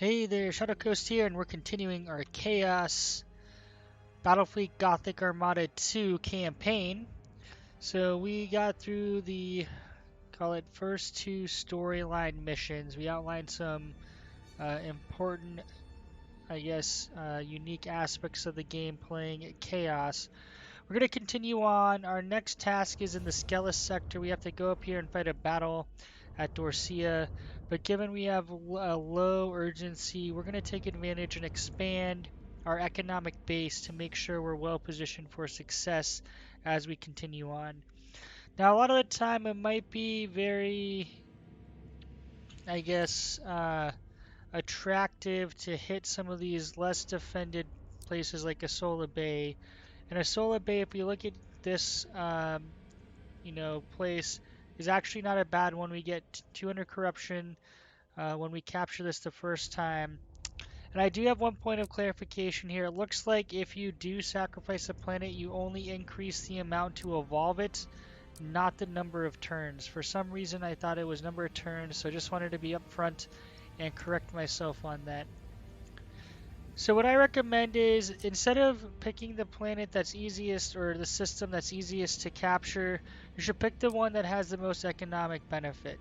Hey there, Shadow Coast here, and we're continuing our Chaos Battlefleet Gothic Armada 2 campaign. So we got through the, call it, first two storyline missions. We outlined some important, unique aspects of the game playing Chaos. We're going to continue on. Our next task is in the Skelis sector. We have to go up here and fight a battle at Dorcia. But given we have a low urgency, we're going to take advantage and expand our economic base to make sure we're well positioned for success as we continue on. Now, a lot of the time it might be very, I guess, attractive to hit some of these less defended places like Asola Bay. And Asola Bay, if you look at this, place, is actually not a bad one. We get 200 corruption when we capture this the first time. And I do have one point of clarification here. It looks like if you do sacrifice a planet, you only increase the amount to evolve it, not the number of turns. For some reason, I thought it was number of turns, so I just wanted to be upfront and correct myself on that. So what I recommend is, instead of picking the planet that's easiest or the system that's easiest to capture, you should pick the one that has the most economic benefit.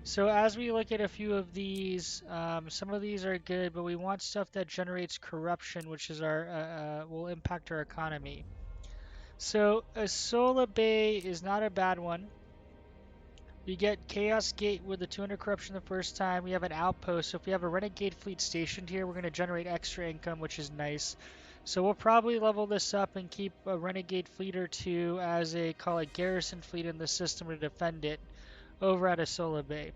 So as we look at a few of these, some of these are good, but we want stuff that generates corruption, which is will impact our economy. So Asola Bay is not a bad one. We get Chaos Gate with the 200 corruption the first time. We have an outpost. So if we have a renegade fleet stationed here, we're going to generate extra income, which is nice. So we'll probably level this up and keep a renegade fleet or two as a, call it, garrison fleet in the system to defend it over at Asola Bay.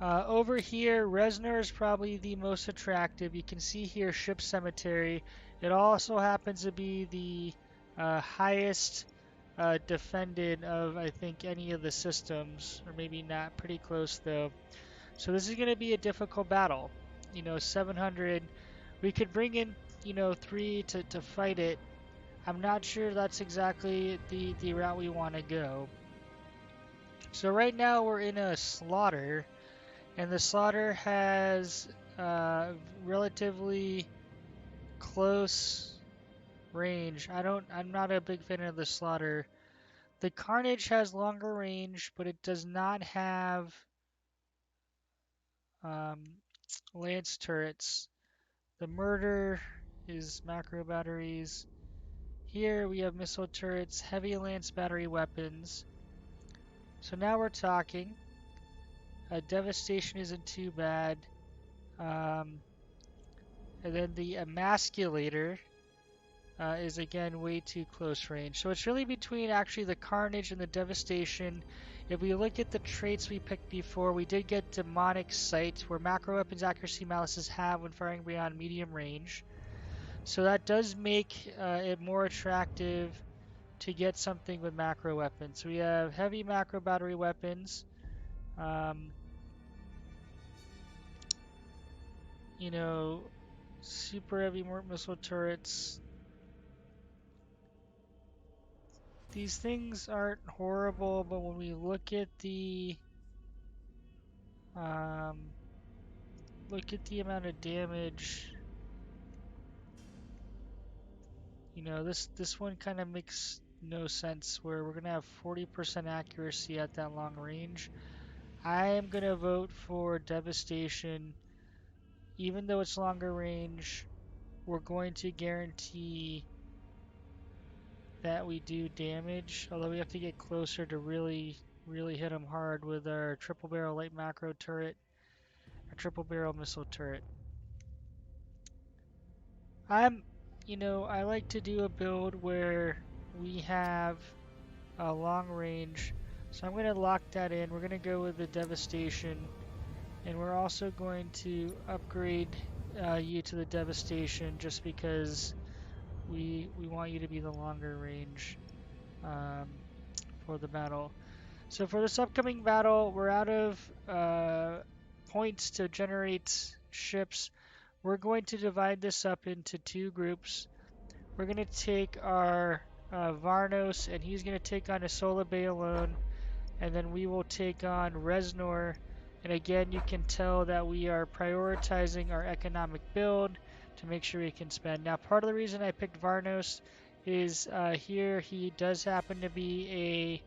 Over here, Reznor is probably the most attractive. You can see here Ship Cemetery. It also happens to be the highest defended of, I think, any of the systems, or maybe not, pretty close though. So this is going to be a difficult battle. 700. We could bring in, 3 to fight it. I'm not sure that's exactly the route we want to go. So right now we're in a slaughter, and the slaughter has relatively close range. I'm not a big fan of the slaughter. The Carnage has longer range, but it does not have lance turrets. The Murder is macro batteries. Here we have missile turrets, heavy lance battery weapons. So now we're talking. Devastation isn't too bad. And then the Emasculator is again way too close range. So it's really between actually the Carnage and the Devastation. If we look at the traits we picked before, we did get Demonic Sight, where macro weapons accuracy malices have when firing beyond medium range. So that does make it more attractive to get something with macro weapons. So we have heavy macro battery weapons. Super heavy missile turrets. These things aren't horrible, but when we look at the amount of damage, this one kind of makes no sense, where we're gonna have 40% accuracy at that long range. I am gonna vote for Devastation. Even though it's longer range, we're going to guarantee that we do damage, although we have to get closer to really hit them hard with our triple barrel light macro turret, our triple barrel missile turret. I like to do a build where we have a long range, so I'm going to lock that in. We're going to go with the Devastation, and we're also going to upgrade you to the Devastation just because we want you to be the longer range for the battle. So for this upcoming battle, we're out of points to generate ships. We're going to divide this up into 2 groups. We're going to take our Varnos, and he's going to take on Asola Bay alone, and then we will take on Reznor, And again, you can tell that we are prioritizing our economic build to make sure we can spend. Now, part of the reason I picked Varnos is here he does happen to be a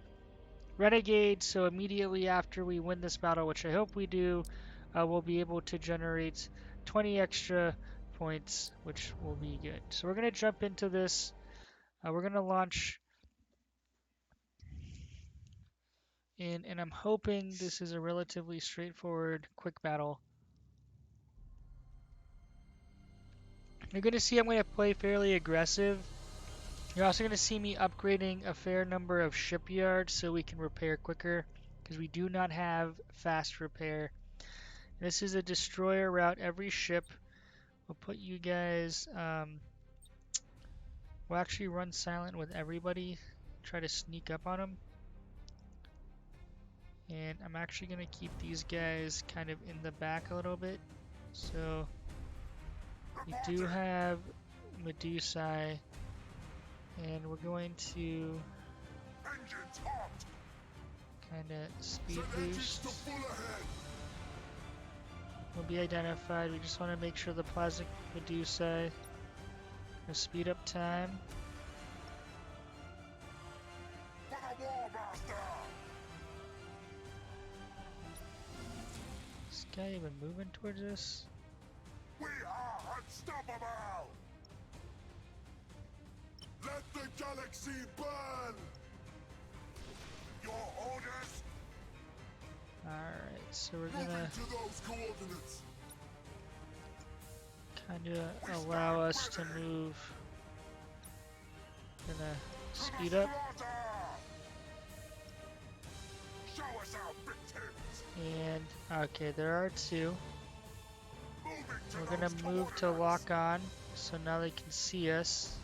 renegade, so immediately after we win this battle, which I hope we do, we'll be able to generate 20 extra points, which will be good. So we're going to jump into this. We're going to launch in, and I'm hoping this is a relatively straightforward, quick battle. You're going to see I'm going to play fairly aggressive. You're also going to see me upgrading a fair number of shipyards so we can repair quicker, because we do not have fast repair. This is a destroyer route every ship. We'll put you guys, we'll actually run silent with everybody, try to sneak up on them. And I'm actually going to keep these guys kind of in the back a little bit. So we do have Medusae, and we're going to kind of speed boost. Will be identified. We just want to make sure the plastic Medusae will speed up time. Is this guy even moving towards us? We are unstoppable! Let the galaxy burn! Your orders? Alright, so we're gonna kinda allow us to move. Gonna speed up. Show us our victims! And okay, there are two. We're gonna move to lock on, so now they can see us.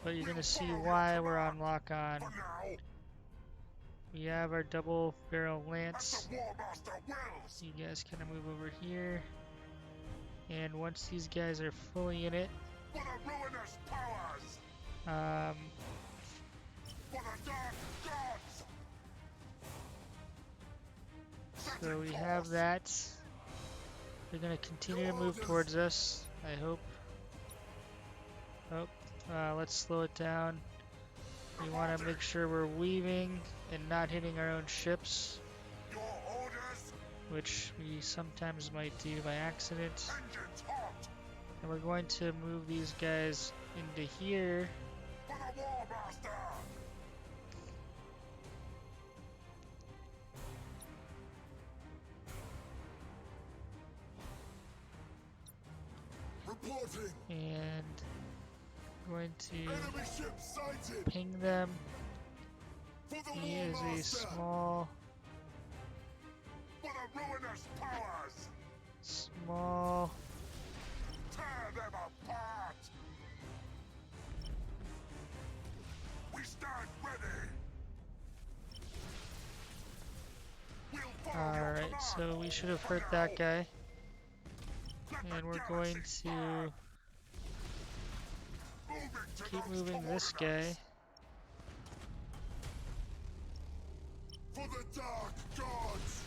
But you're gonna see why we're on lock on. We have our double barrel lance. So you guys kind of move over here. And once these guys are fully in it, so we have that. They're going to continue to move towards us, I hope. Oh, let's slow it down. We want to make sure we're weaving and not hitting our own ships, which we sometimes might do by accident. And we're going to move these guys into here. And going to ping them. He is a small tear them apart. We stand ready. Alright, so we should have hurt that guy. And we're going to keep moving this guy. For the dark gods.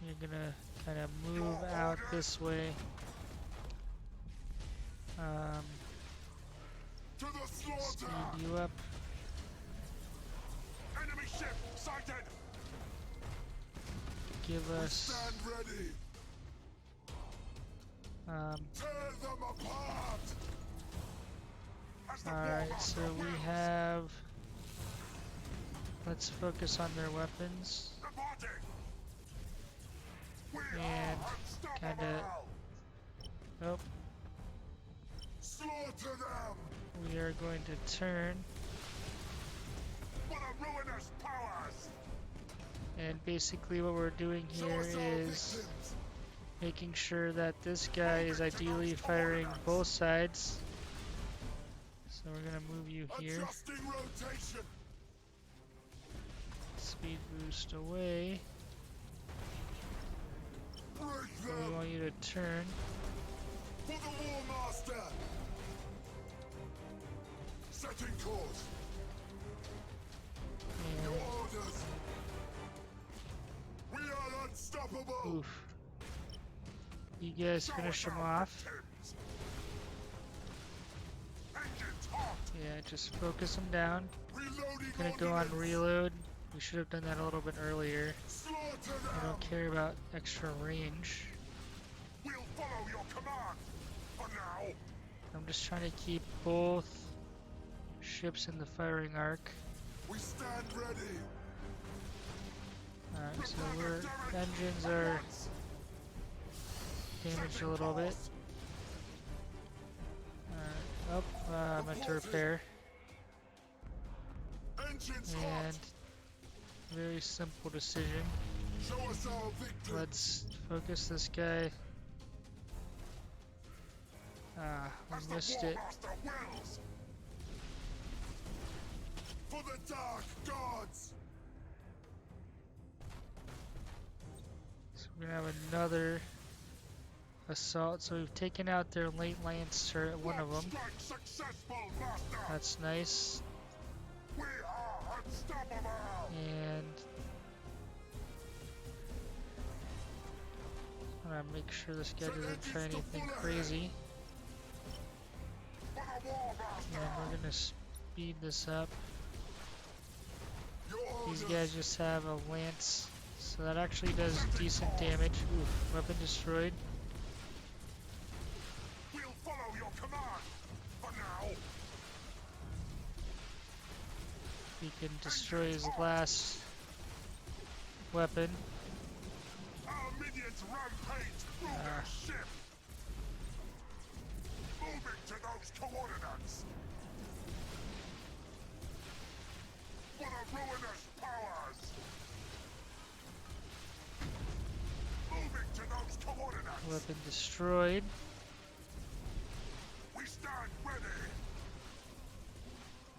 You're gonna kind of move out this way. Speed you up. Enemy ship sighted. Give us Tear them apart. alright, so we have, let's focus on their weapons and kinda, oh, Slaughter them. we are going to turn For the ruinous powers. and basically what we're doing here is making sure that this guy is ideally firing both sides. So we're gonna move you here. Speed boost away. So we want you to turn. For the War Master. Setting course. And Your orders. Unstoppable. Oof. You guys Show finish us him our off. victims. Engines hot. Yeah, just focus him down. Reloading Gonna go on ordnance. reload. We should have done that a little bit earlier. Slaughter I them. don't care about extra range. We'll follow your command. For now. I'm just trying to keep both ships in the firing arc. We stand ready. Alright, so Prepare the our derrick engines at are once. damaged a Setting little bit. course. Alright, oh, I meant to repair. Engines And hot. very simple decision. Show us our victory. Let's focus this guy. Ah, As we the missed War it. Master wills. For the dark gods. So we're gonna have another assault. So we've taken out their late lance turret, one of them. Strike successful, Master. That's nice. We are unstoppable. And I'm gonna make sure this guy doesn't try anything crazy. For the War And Master. we're gonna speed this up. Your These orders. guys just have a lance, so that actually does decent damage. Ooh, weapon destroyed. We'll follow your command. For now. He can destroy his last weapon. Our minions rampage through their ship. Moving to those coordinates. For the ruinous powers. Moving to those coordinates. Weapon destroyed. We stand ready.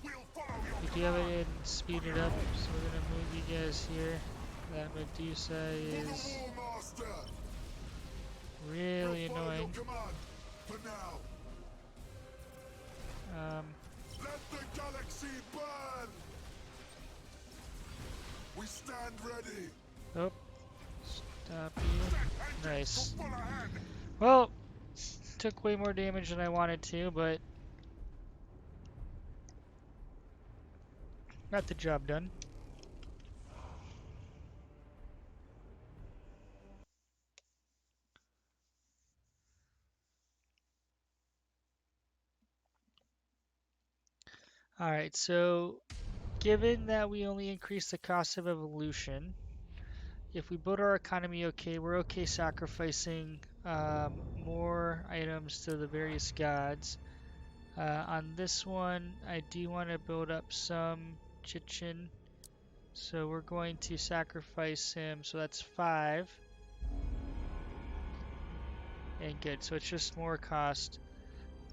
We'll follow your We do have command. it in speed it up, so we're gonna move you guys here. That Medusa For is the War Master. really We'll follow annoying. your command. For now. Let the galaxy burn. We stand ready. Oh, stop you. Set engines Nice. to full ahead. Well, took way more damage than I wanted to, but got the job done. Alright, so given that we only increase the cost of evolution, if we build our economy okay, we're okay sacrificing more items to the various gods. On this one, I do want to build up some Chichen, so we're going to sacrifice him, so that's 5. And good, so it's just more cost.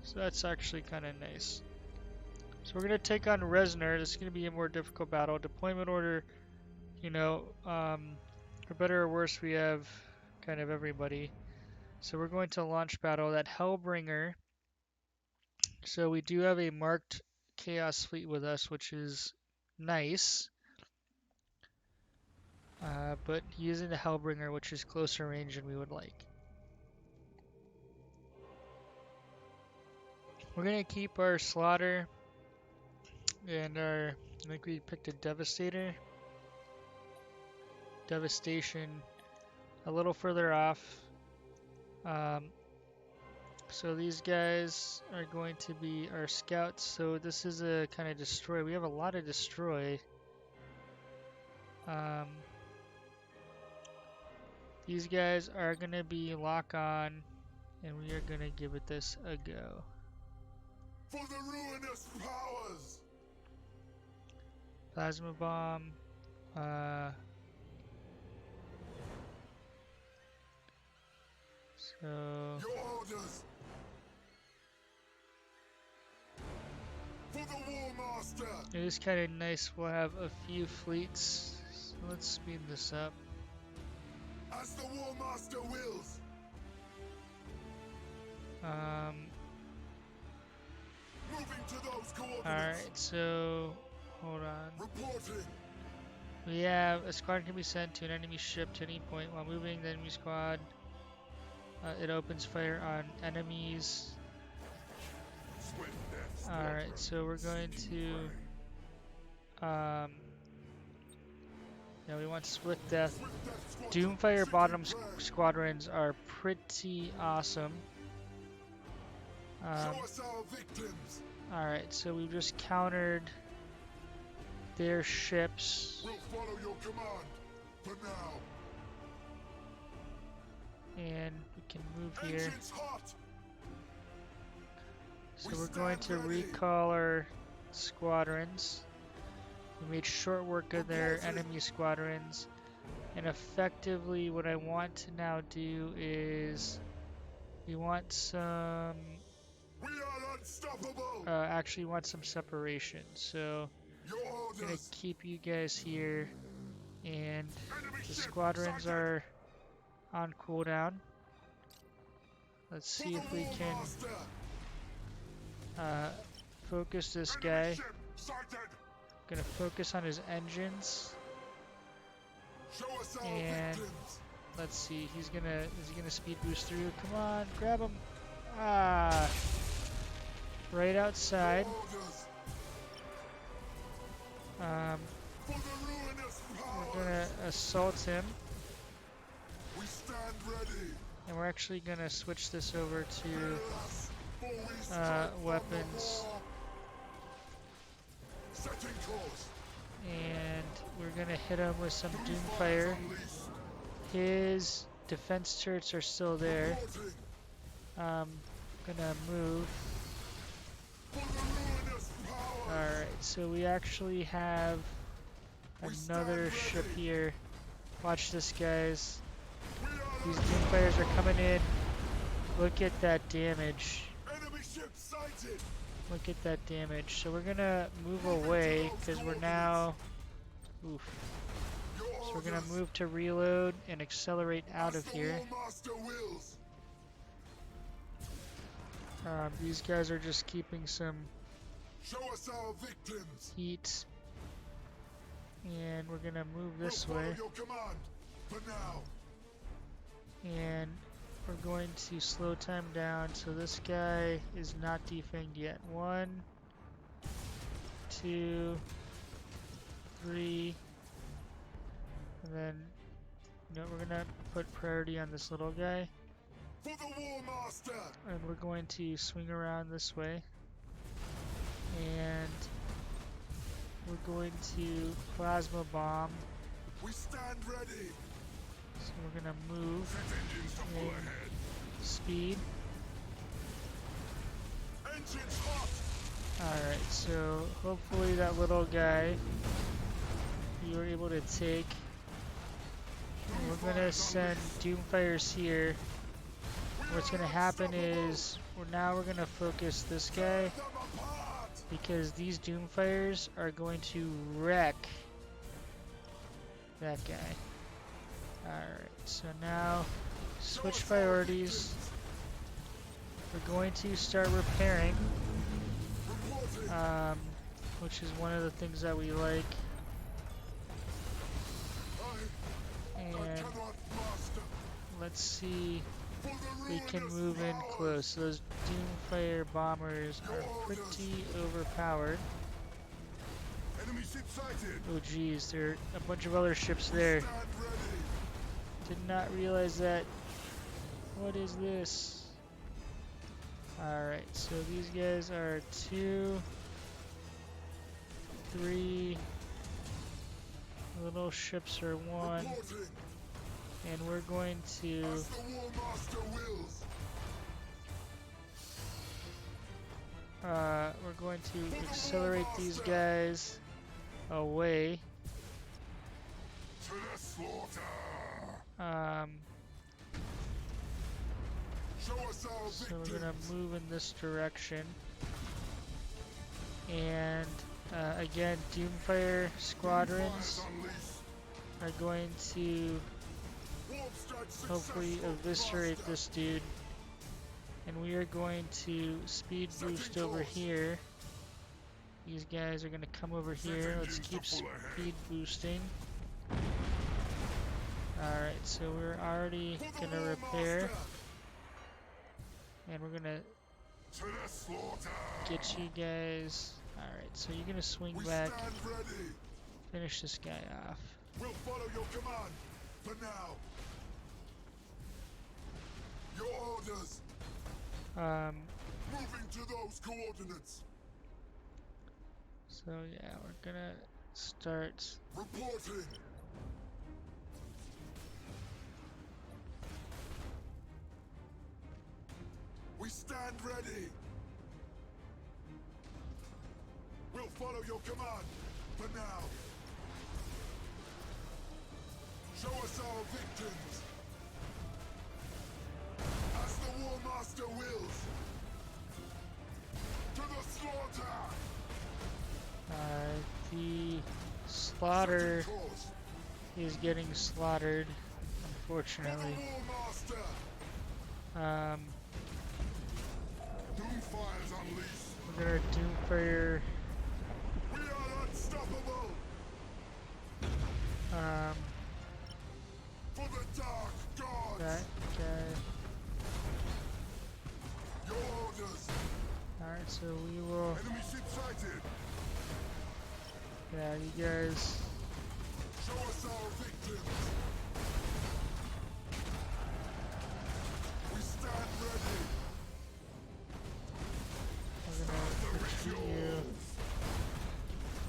So that's actually kind of nice. So we're going to take on Resner. This is going to be a more difficult battle. Deployment order, you know, for better or worse, we have kind of everybody. So we're going to launch battle. That Hellbringer. So we do have a marked Chaos Fleet with us, which is nice. But he isn't a Hellbringer, which is closer range than we would like. We're going to keep our Slaughter and our, I think we picked a Devastator. Devastation a little further off. So these guys are going to be our scouts. So this is a kind of destroy. We have a lot of destroy. These guys are going to be lock on, and we are going to give it this a go. For the ruinous powers. Plasma bomb. So Your orders. For the War Master. it is kind of nice. We'll have a few fleets. So let's speed this up. As the War Master wills. Moving to those coordinates. Alright, so hold on. Reporting. We have a squad can be sent to an enemy ship to any point while moving the enemy squad. It opens fire on enemies. Alright, so we're going to yeah, we want split death. Doomfire bottom squadrons are pretty awesome. Alright, so we've just countered their ships. We'll follow your command for now. And we can move here. Engines hot. So we're going to recall our squadrons. We made short work of their enemy squadrons. And effectively what I want to now do is we want some We are unstoppable. actually want some separation. So Your I'm gonna orders. keep you guys here, and Enemy the ship squadrons sighted. are on cooldown. Let's For see the if we War can Master. focus this Enemy guy. ship sighted. Gonna focus on his engines, Show us our and victims. let's see. Is he gonna speed boost through? Come on, grab him! Ah, right outside. Orders. Um, For the ruinous we're powers. gonna assault him, We stand ready. and we're actually gonna switch this over to Hail us, for we strike from the weapons. war. Setting course. And we're gonna hit him with some Doomfire. Unleashed. His defense turrets are still there. Reporting. Gonna move. For the ruinous powers. Alright, so we actually have another ship here. Watch this, guys. We are These Doomfires are coming in. Look at that damage. enemy ship sighted. Look at that damage. So we're gonna move away because we're now. Oof. Your So we're gonna orders. move to reload and accelerate out As of the here. War Master wills. These guys are just keeping some Show us our victims. heat. And we're gonna move this We'll follow way. your command for now. And we're going to slow time down so this guy is not defanged yet. 1, 2, 3, and then we're gonna put priority on this little guy, For the War Master. and we're going to swing around this way, and we're going to plasma bomb. We stand ready. So we're gonna move Set engines to full in ahead. speed. Engines hot. Alright, so hopefully that little guy you were able to take. And we're gonna send Doomfires here. What's gonna happen is we're gonna focus this guy Them apart. because these Doomfires are going to wreck that guy. Alright, so now switch priorities. We're going to start repairing. Reporting. Which is one of the things that we like. I And cannot master. let's see For the if we can ruinous move in powers. close. Those Doomfire bombers are pretty overpowered. Enemy ship sighted. Oh geez, there are a bunch of other ships there. Stand ready. Did not realize that. What is this? Alright, so these guys are 2, 3. Little ships are 1. Reporting. And we're going to As the War Master wills. we're going to accelerate these guys away. To the slaughter. Show us our So victims. we're gonna move in this direction, and again, Doomfire squadrons Fires unleashed. are going to Warp strike hopefully successful, eviscerate Master. this dude, and we are going to speed boost over here. These guys are gonna come over here. Let's keep speed boosting. Alright, so we're already gonna repair. And we're gonna To the slaughter. get you guys. Alright, so you're gonna swing We back, stand ready. finish this guy off. We'll follow your command. For now. Your orders. Moving to those coordinates. So yeah, we're gonna start. Reporting. We stand ready. We'll follow your command. For now. Show us our victims. As the War Master wills. To the slaughter. The slaughter Second course. is getting slaughtered, For the unfortunately. War Master. Doomfire's unleashed. We're gonna Doomfire. We are unstoppable. For the Dark Gods. That guy. Your orders. Alright, so we will. Enemy ship sighted. Yeah, you guys. Show us our victims. We stand ready. We're gonna retreat you.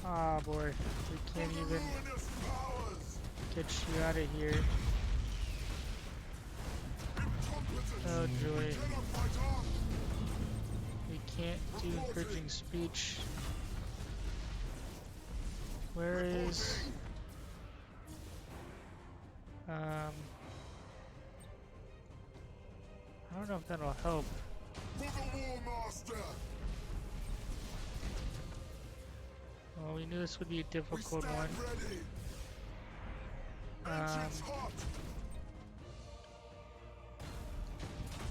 Ah, boy. We can't For the even ruinous powers. get you out of here. Incompetence. Oh, joy. Cannot fight on. We can't do encouraging speech. Where is... I don't know if that'll help. For the War Master. Well, we knew this would be a We difficult stand one. ready. Engines hot.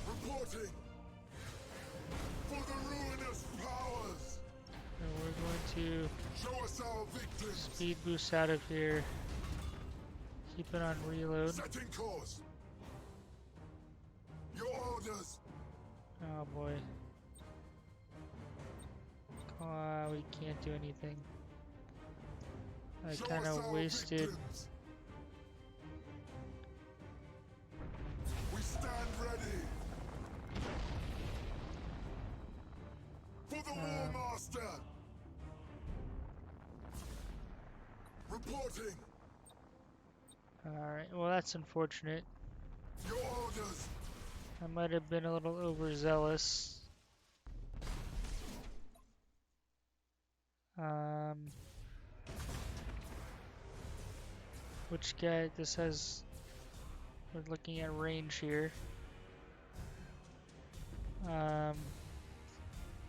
Reporting. For the ruinous powers. And we're going to Show us our victims. speed boost out of here. Keep it on reload. Setting course. Your orders. Oh boy. We can't do anything. I Show kind us of our wasted. victims. We stand ready. For the War Master. Reporting. Alright, well that's unfortunate. Your orders. I might have been a little overzealous. Which guy? This has... We're looking at range here.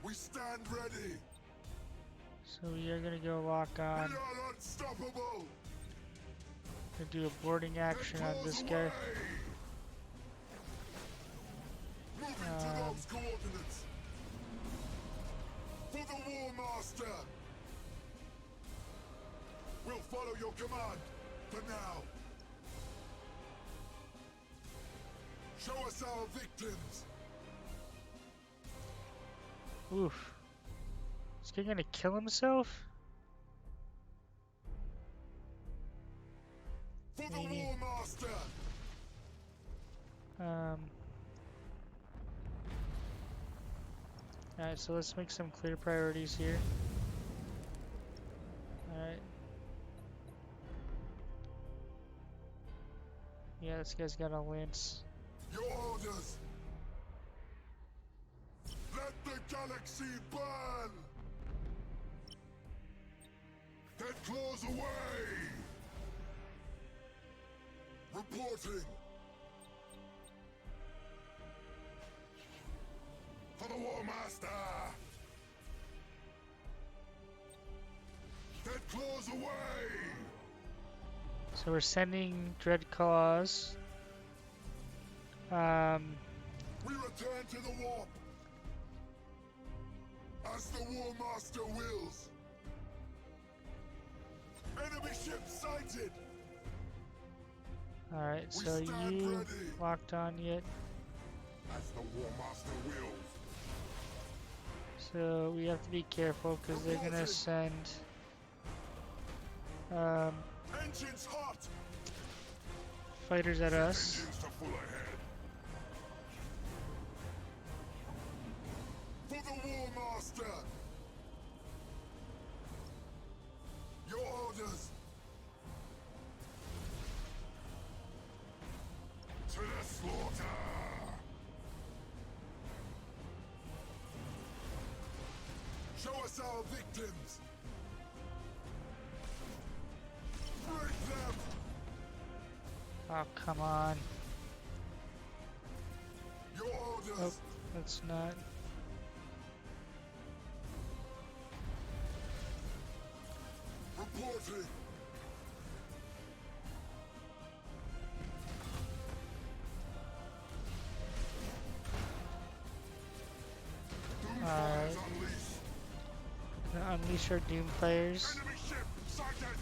We stand ready. So we are gonna go lock We on. are unstoppable. Gonna do a boarding action on this guy. Moving to those coordinates. For the War Master. We'll follow your command. For now. Show us our victims. Oof. Is he gonna kill himself? For the Maybe. War Master. Alright, so let's make some clear priorities here. Alright. Yeah, this guy's got a lance. Your orders. Let the galaxy burn. Dead claws away. Reporting. For the War Master. Dead claws away. So we're sending Dread Claws. We return to the warp. As the War Master wills. Enemy ship sighted. Alright, We so stand you ready locked on yet? as the War Master wills. So we have to be careful because they're gonna send um, Engines hot. fighters at Set us. engines to full ahead. For the War Master. Your orders. To the slaughter. Show us our victims. Break them. Oh, come on. Your orders. Oh, that's not. Reporting. Alright. Doomfires unleashed. Gonna unleash our Doomfires. Enemy ship sighted.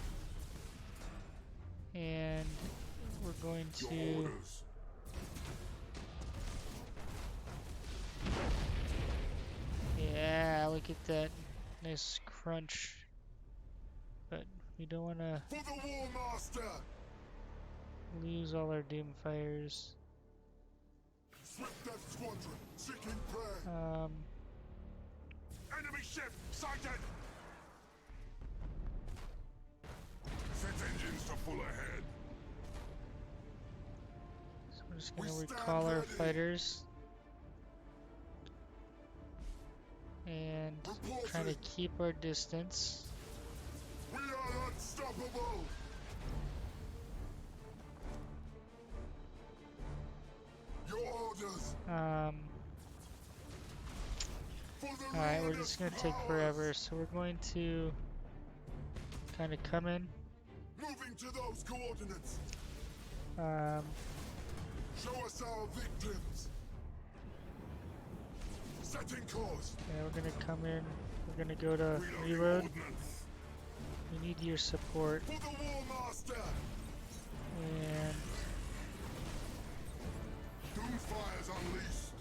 And we're going Your to. orders. Yeah, look at that. Nice crunch. But we don't want to For the War Master. lose all our Doomfires. Swift Death Squadron seeking prey. Enemy ship sighted. Set engines to full ahead. So we're just We gonna stand recall our ready. fighters. And trying to Reporting. keep our distance. We are unstoppable. Your orders. For the Alright, we're ruinous just gonna take powers. forever, so we're going to kind of come in. Moving to those coordinates. Um, Show us our victims. Setting course. yeah, we're gonna come in. We're gonna go to Reloading reload. ordnance. We need your support. For the War Master. And Doomfires unleashed.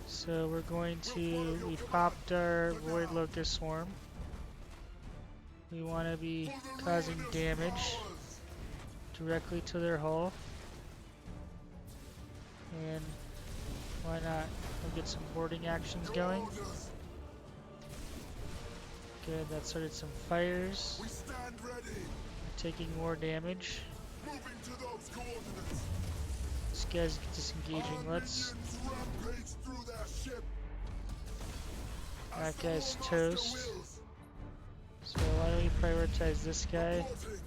so we're going to. We popped our Void Locust Swarm. We want to be For the causing ruinous damage powers. directly to their hull. And why not? We'll get some boarding actions Your going. orders. Good, that started some fires. We stand ready. Taking more damage. Moving to those coordinates. This guy's disengaging. Our Let's. minions rampage through their ship. As That the guy's War Master toast. wills. So why don't we prioritize this guy? Reporting.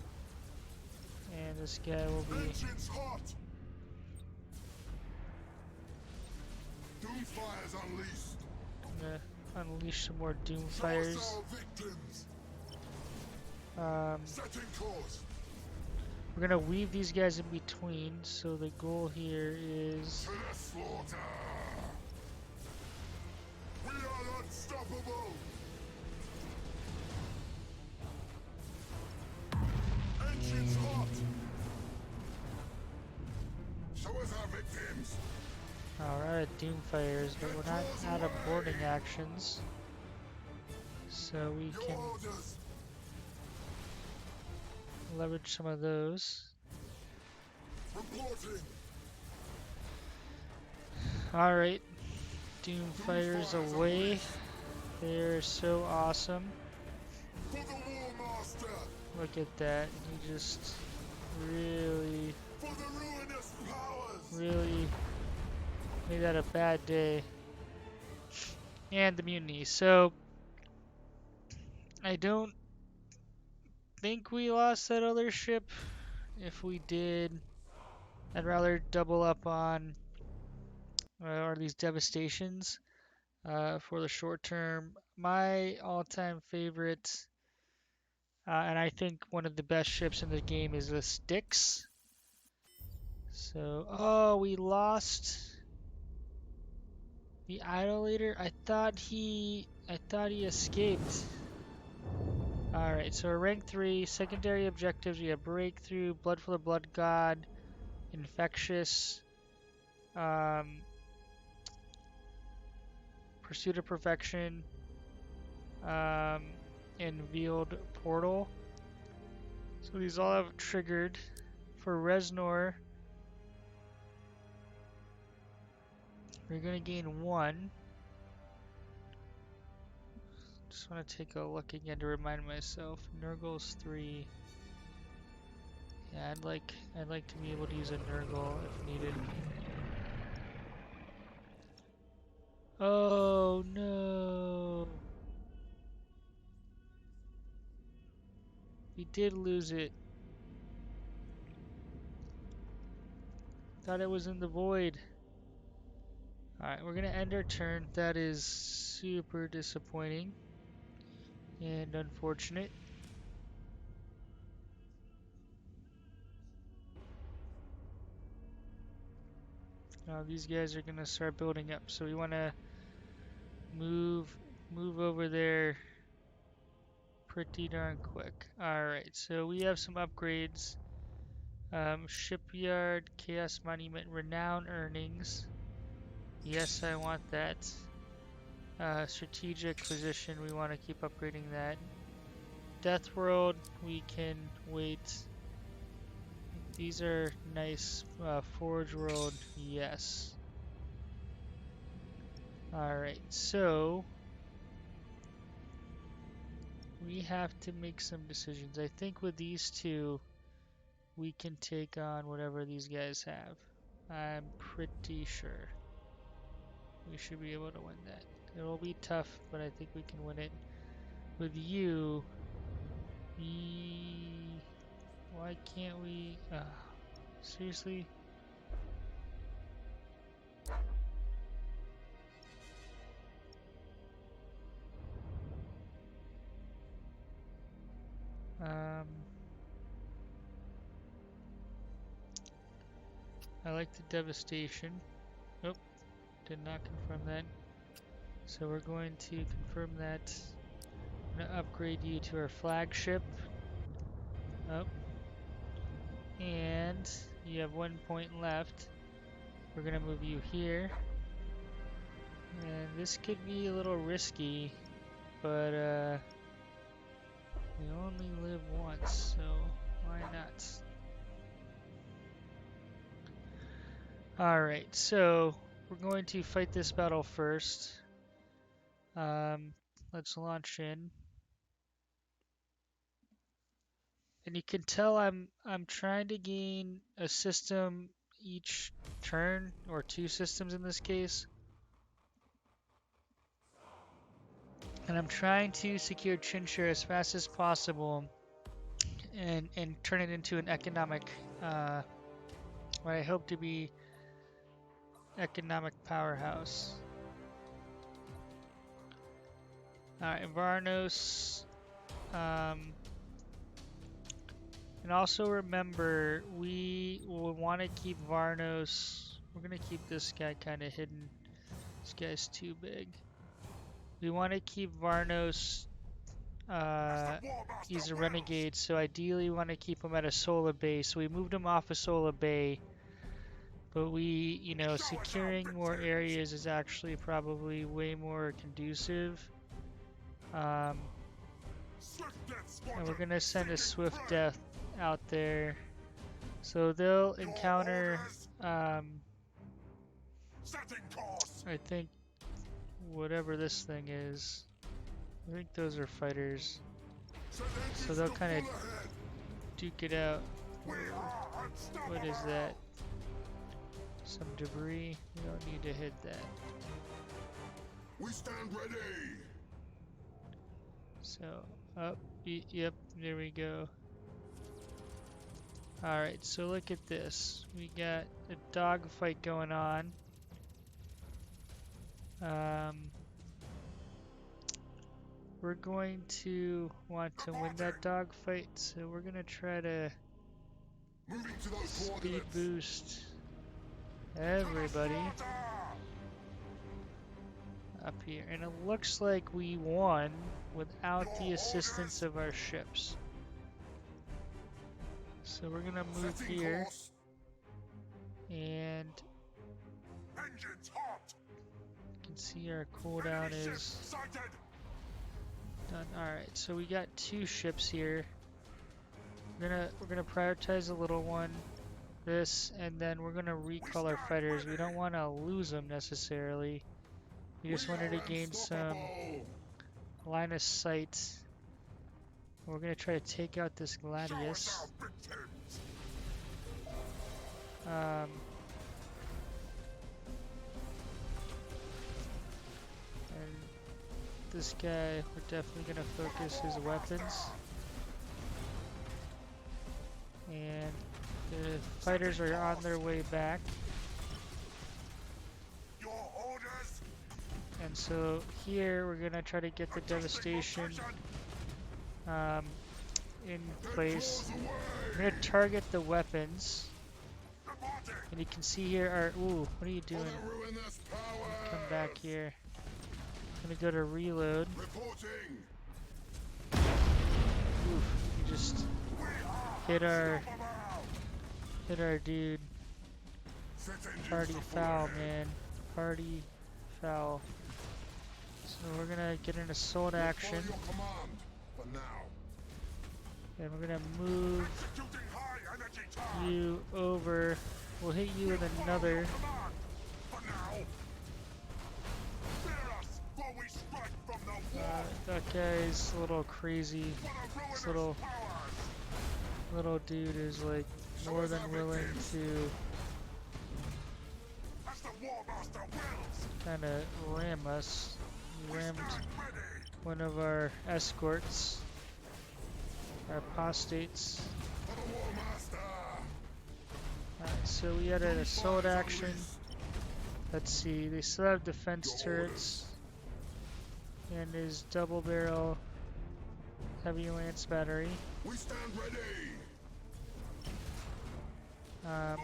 And this guy will be. Engines hot. Doomfires unleashed. Gonna unleash some more Show us Doomfires. our victims. Setting course. We're gonna weave these guys in between. So the goal here is. To the slaughter. We are unstoppable. Engines hot. Show us our victims. Alright, Doomfires, but we're not out of boarding actions. So we Your can orders. leverage some of those. Reporting. Alright, Doomfires away. They're so awesome. For the War Master. Look at that. He just really, For the ruinous powers. really made that a bad day. And the mutiny. So, I don't think we lost that other ship. If we did, I'd rather double up on or these devastations for the short term. My all-time favorite, and I think one of the best ships in the game, is the Styx. So, oh, we lost the Idolator. I thought he escaped. Alright, so we're rank 3, secondary objectives, we have Breakthrough, Blood for the Blood God, infectious, um, pursuit of perfection, um, and veiled portal. So these all have triggered. For Reznor, we're gonna gain 1. Just want to take a look again to remind myself. Nurgle's 3. Yeah, I'd like to be able to use a Nurgle if needed. Oh no! We did lose it. Thought it was in the void. Alright, we're gonna end our turn. That is super disappointing and unfortunate. Now these guys are gonna start building up, so we wanna move over there pretty darn quick. Alright, so we have some upgrades. Shipyard, Chaos Monument, Renown Earnings. Yes, I want that. Strategic Position, we want to keep upgrading that. Death World, we can wait. These are nice. Forge World, yes. Alright, so we have to make some decisions. I think with these two, we can take on whatever these guys have. I'm pretty sure we should be able to win that. It will be tough, but I think we can win it. With you, why can't we? Seriously? I like the devastation. Oh, did not confirm that. So we're going to confirm that. I'm going to upgrade you to our flagship. Oh. And you have 1 point left. We're going to move you here. And this could be a little risky, but we only live once, so why not? Alright, so we're going to fight this battle first. Let's launch in. And you can tell I'm trying to gain a system each turn, or 2 systems in this case. And I'm trying to secure Chinchare as fast as possible and turn it into an economic, what I hope to be economic powerhouse. Alright, Varnos. And also remember, we will want to keep Varnos. We're going to keep this guy kind of hidden. This guy's too big. We want to keep Varnos. He's a renegade, so ideally we want to keep him at a Sola Bay. So we moved him off of Sola Bay. But securing more areas is actually probably way more conducive. And we're going to send a Swift Death out there. So they'll encounter, I think, whatever this thing is. I think those are fighters. So they'll kind of duke it out. What is that? Some debris. We don't need to hit that. We stand ready. So, up. Yep, there we go. Alright, so look at this. We got a dogfight going on. We're going to want to win that dogfight, so we're going to try to speed boost everybody up here. And it looks like we won without the assistance of our ships. So we're gonna move here. And Engines hot. you can see our cooldown Enemy ship is sighted. done. Alright, so we got 2 ships here. We're gonna prioritize the little one, this, and then we're gonna recall our fighters. We don't want to lose them necessarily. We just wanted to gain some line of sight. We're gonna try to take out this Gladius. Um, and this guy, we're definitely gonna focus his weapons. And the fighters are on their way back. Your orders. And so here we're gonna try to get the devastation in place. We're gonna target the weapons. And you can see here our ooh, what are you doing? Come back here. I'm gonna go to reload. Oof, you just hit our dude. Party foul, man. Party foul. So we're gonna get an assault action. And we're gonna move you over. We'll hit you with another. That guy's a little crazy. This little dude is like more than willing to kind of ram us. He rammed one of our escorts, our apostates. Alright, so we had an assault action. Let's see, they still have defense turrets and his double barrel heavy lance battery. We stand ready. I'm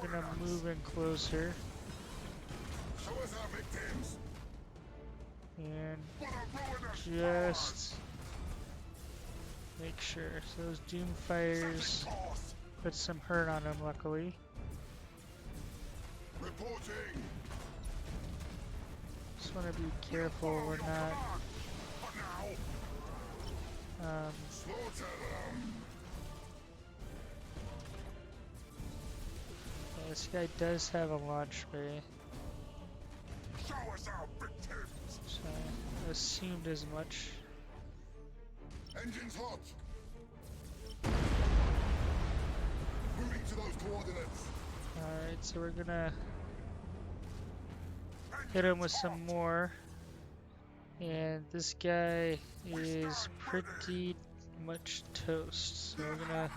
gonna move in closer Show us our victims. and just make sure. So those doom fighters put some hurt on him, luckily. Reporting. Just want to be careful we're not Slaughter them. yeah, this guy does have a launch bay, Show us our victims. so I assumed as much. Engines hot. Moving to those coordinates. Alright, so we're gonna hit him with some more. And this guy is pretty much toast. So we're gonna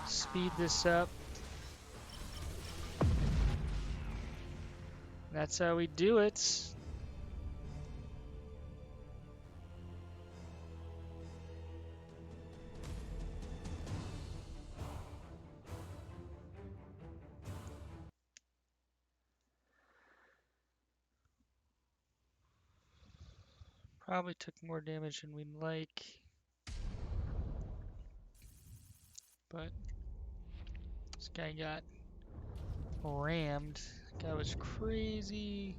speed this up. That's how we do it. Probably took more damage than we'd like. But this guy got rammed. That guy was crazy.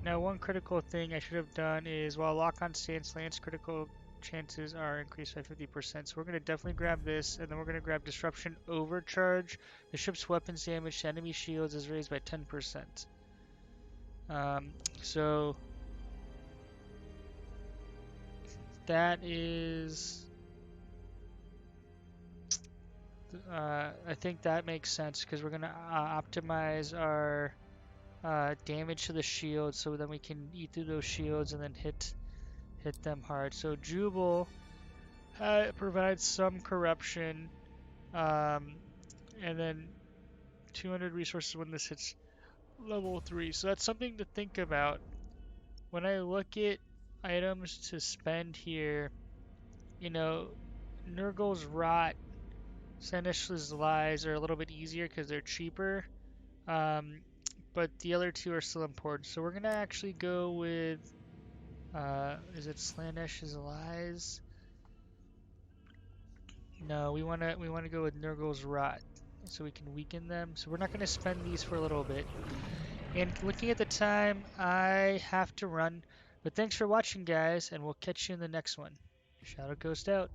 Now, one critical thing I should have done is while lock on stance lance, critical chances are increased by 50%. So we're going to definitely grab this, and then we're going to grab disruption overcharge. The ship's weapons damage to enemy shields is raised by 10%. So that is, I think that makes sense because we're going to optimize our damage to the shield, so then we can eat through those shields and then hit them hard. So Jubal provides some corruption, and then 200 resources when this hits level 3. So that's something to think about. When I look at items to spend here, you know, Nurgle's Rot, Sanish's Lies are a little bit easier because they're cheaper. But the other two are still important. So we're gonna actually go with, is it Slanesh's Lies? No, we wanna go with Nurgle's Rot. so we can weaken them. So we're not going to spend these for a little bit. And looking at the time, I have to run. But thanks for watching, guys, and we'll catch you in the next one. Shadow Ghost out.